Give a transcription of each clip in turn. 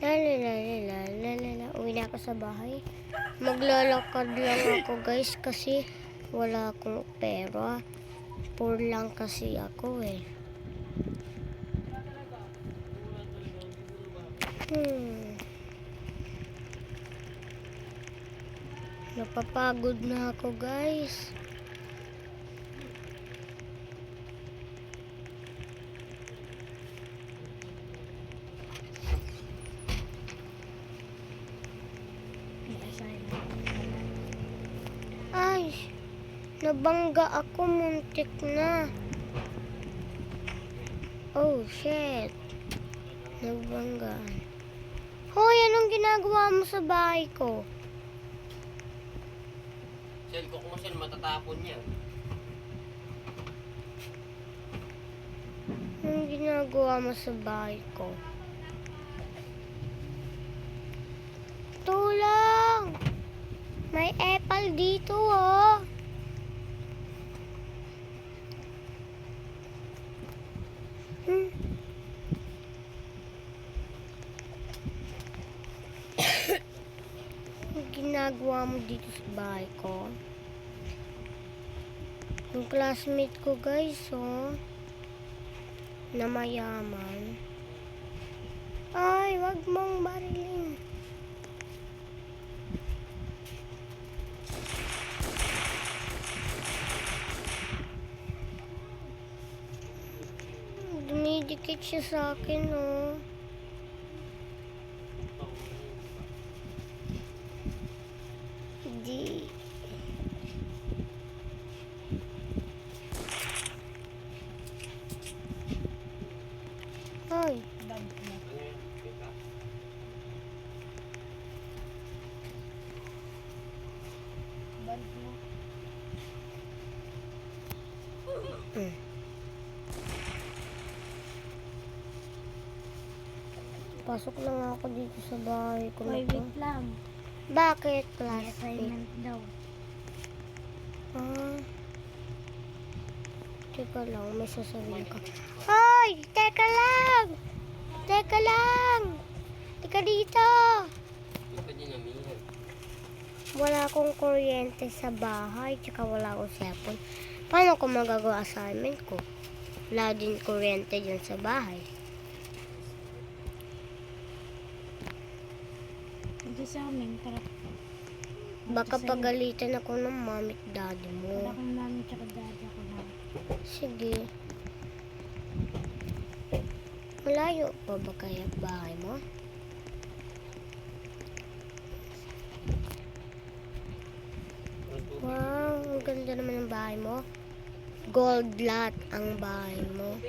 Lalalala. Uwi na ako sa bahay. Maglalakad lang ako guys kasi wala akong pera. Poor lang kasi ako eh. Napapagod na ako guys. Ay, nabangga ako, muntik na. Oh shit. Nabangga. Hoy, anong ginagawa mo sa bahay ko? Sel, kung sel, matatapon niya. Anong ginagawa mo sa bahay ko? Tulong! May apple dito, oh. Anong ginagawa mo dito sa bahay ko? Yung classmate ko, guys, oh. Na mayaman. Ay, wag mong barilin. Dumidikit siya sa akin, oh. Di. Ay. Pasok lang ako dito sa bahay ko na to. Wait lang. Bakit, May classmate? assignment daw. Teka lang, may sasabihin ka. Hoy! Teka lang! Teka lang! Teka dito! Wala akong kuryente sa bahay, tsaka wala akong cellphone. Paano ko magagawa assignment ko? Wala din kuryente dyan sa bahay. Ito sa amin, tara. Baka pagalitan ako ng mami at daddy mo. Wala kang mami tsaka daddy ako na. Sige. Malayo pa ba kaya bahay mo? Wow, ang ganda naman ng bahay mo. Gold lot ang bahay mo.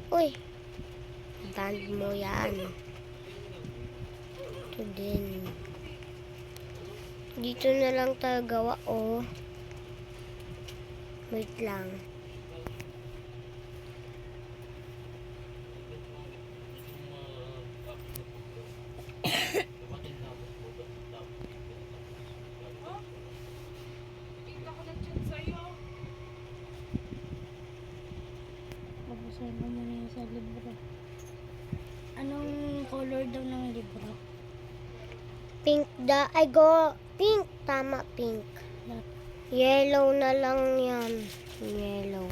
Uy, band mo yan. Ito din. Dito na lang tayo gawa, oh. Wait lang. Babasahin mo muna yun sa libro. Anong color daw ng libro? Pink pink, tama, pink. Yellow na lang yan. Yellow.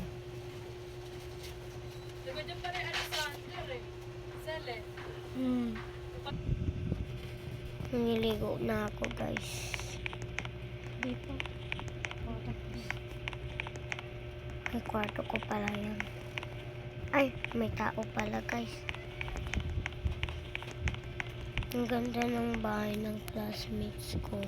Nililigo na ako, guys. Di pa. May kwarto ko pala yan. Ay, may tao pala, guys. Ang ganda ng bahay ng classmates ko.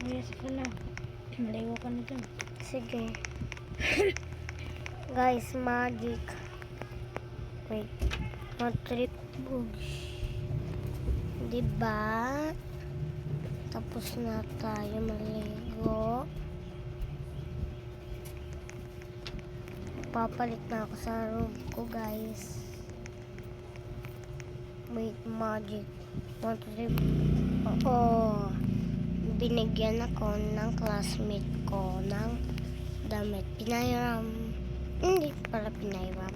Yes ka na. Malayo ka na dyan. Sige. Guys, magic. Wait. Matrip bush. Diba? Tapos na tayo maligo. Papalit na ako sa room ko, guys. Wait, magic. 1, 2, 3. Oo. Binigyan ako ng classmate ko ng damit. Pinairam. Hindi pala pinairam.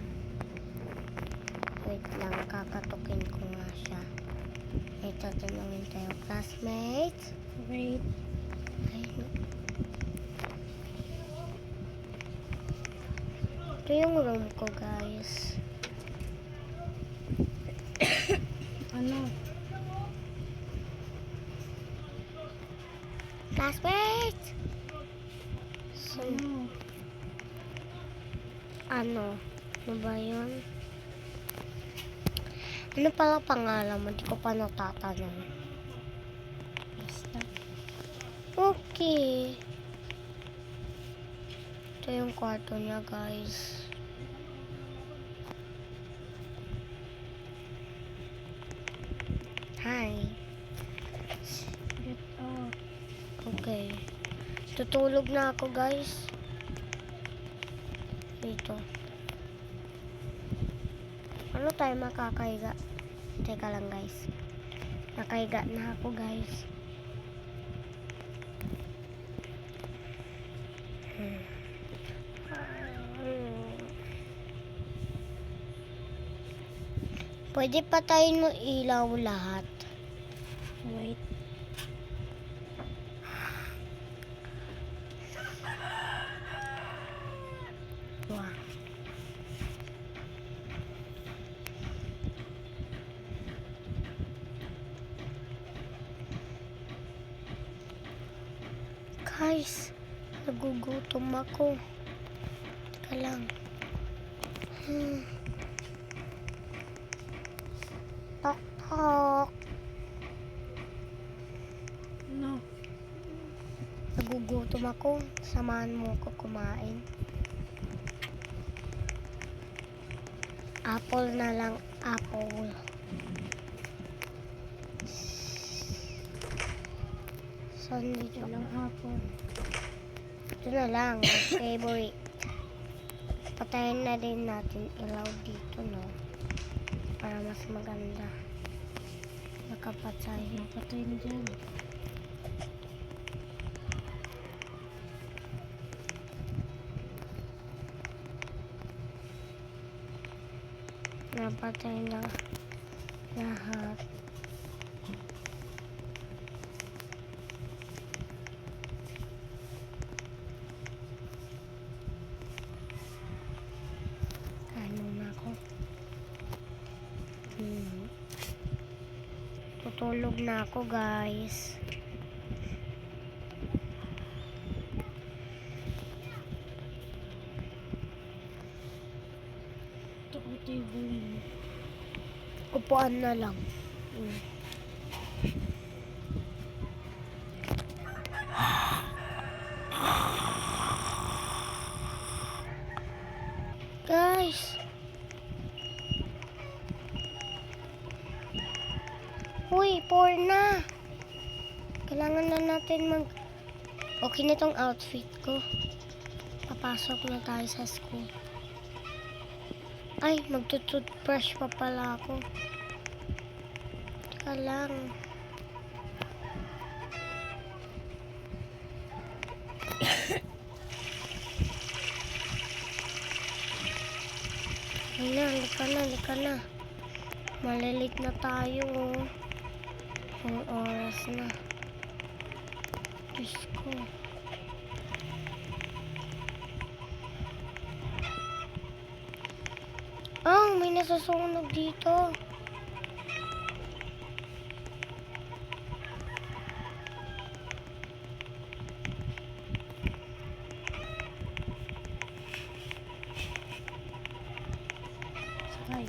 Wait lang, kakatukin ko nga siya. May tatanungin tayo, classmate. Wait. Ay, ito yung room ko, guys. Ano? Classmate! So, Ano? ano ba yun? Ano pala pangalan mo? Di ko pa natatanong. Basta. Okay. Ito yung kwarto niya, guys. Hi. Get out. Okay. Tutulog na ako, guys. Dito. Ano tayo makakaiga? Teka lang, guys. Nakaiga na ako, guys. Pwede patayin mo ilaw lahat. Wait. Wow. Guys, nagugutom ako. Teka lang. Tok tok. No. Nagugutom ako. Samahan mo ko kumain. Apple na lang. Apple. Saan dito? Walang apple. Ito na lang. Favorite. Patayin na din natin ilaw dito, no? Para mas maganda. Nakapatay. Napatay na dyan. Napatay na lahat. Ano na ako? Tutulog na ako, guys. Ito ang table mo. Upuan na lang. Guys. Uy, 4 na. Kailangan na natin Okay na tong outfit ko. Papasok na tayo sa school. Ay, magtutoothbrush pa pala ako. Teka lang. Ay na, halika na. Malilit na tayo. Ang oras na. Diyos ko. May nasusunog dito. Sakay.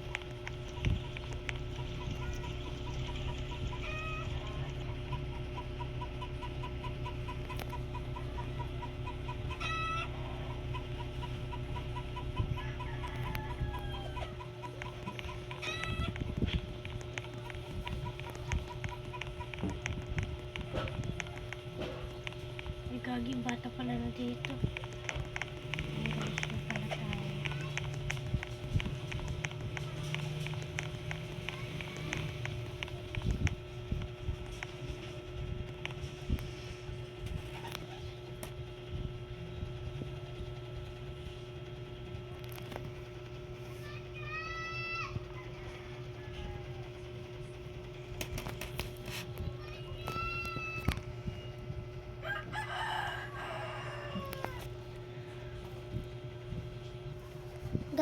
Ay, gagi, bata pala na dito. Ay, rush na pala tayo.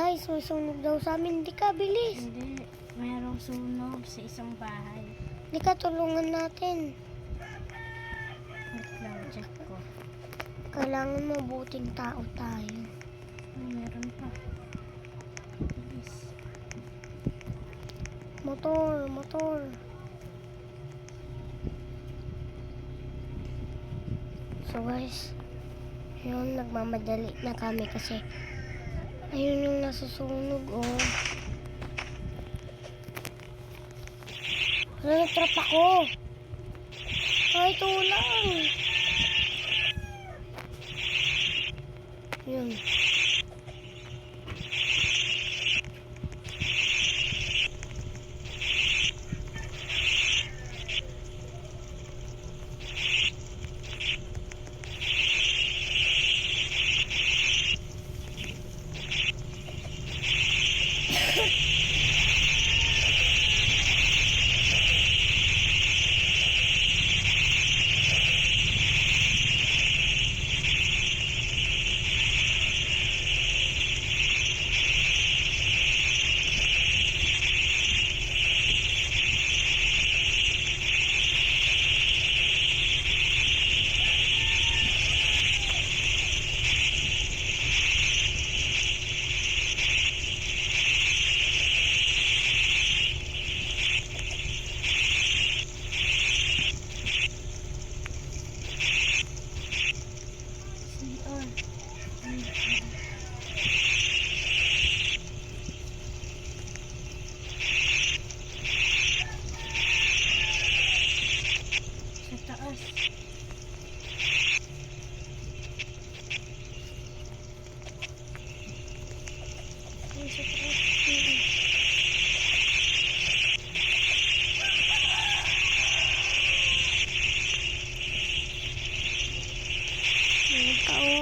guys, may sunog daw sa amin. Di ka, bilis. Hindi. Mayroong sunog sa isang bahay. Di ka, tulungan natin. Wait lang, check ko. Kailangan mabuting tao tayo. Ay, meron pa. Bilis. Motor, motor. So guys, yun, nagmamadali na kami kasi ayun yung nasusunog, oh. Wala, nagtrap ako. Kahit ulang. Yun. CR. Sa taas. Ay, sa taas. Yung tao.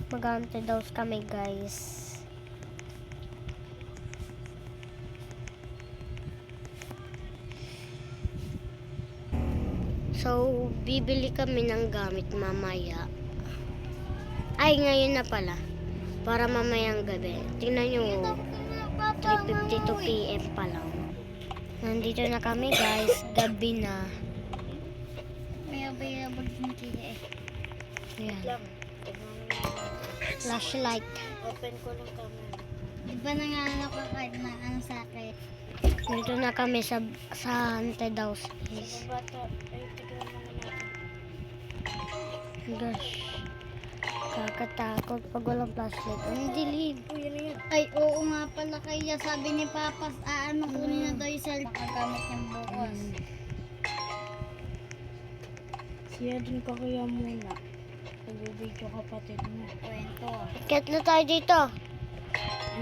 Mag-ante daw kami, guys. So, bibili kami ng gamit mamaya. Ay, ngayon na pala. Para mamayang gabi. Tingnan nyo, 3:52 PM pa lang. Nandito na kami, guys. Gabi na. May available din kaya eh. Yan. Flashlight. Open ko lang camera. Iba na nga ako kahit na ano sa akin. Dito na kami sa haunted house. Guys. Bata, ay tignan mo naman. Gosh. Kakatakot pag walang flashlight. Ang dilim. Ay, oo nga pala kaya sabi ni Papa, ano kunin na daw yung cellphone. Makagamit niyang bukas. Siya din ka kaya muna. Pagbibigyo kapatid mo. Kwento ah. Ikat na tayo dito.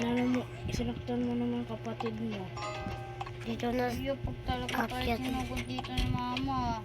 Ano mo, isinaktan mo naman kapatid mo. Dito na. Iyo, pag talaga tayo Akyat. sinugod dito ni Mama.